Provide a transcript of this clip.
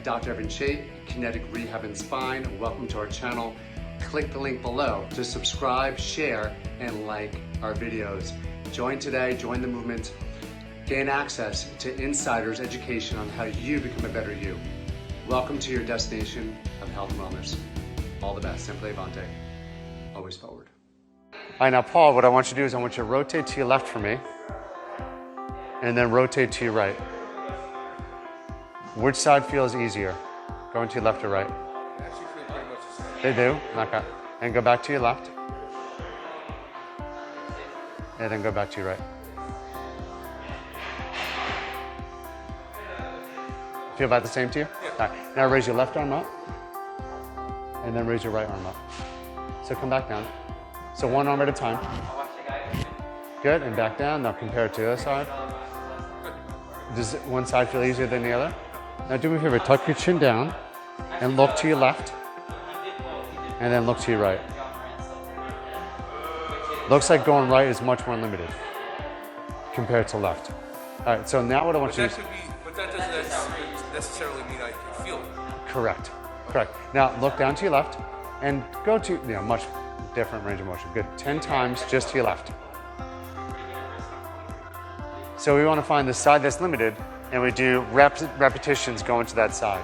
Dr. Evan Chait, Kinetic Rehab and Spine. Welcome to our channel. Click the link below to subscribe, share, and like our videos. Join today, join the movement, gain access to insiders' education on how you become a better you. Welcome to your destination of health and wellness. All the best. Simply Avante. Always forward. All right, now Paul, what I want you to do is I want you to rotate to your left for me, and then rotate to your right. Which side feels easier? Going to your left or right? They actually feel pretty much the same. They do? Okay. And go back to your left. And then go back to your right. Feel about the same to you? Yeah. All right. Now raise your left arm up. And then raise your right arm up. So come back down. So one arm at a time. Good, and back down. Now compare it to the other side. Does one side feel easier than the other? Now do me a favor, tuck your chin down and look to your left. And then look to your right. Looks like going right is much more limited compared to left. All right, so now what I want you to do. But that doesn't necessarily mean I can feel it. Correct. Correct. Now look down to your left and go to much different range of motion. Good. 10 times just to your left. So we want to find the side that's limited, and we do repetitions going to that side.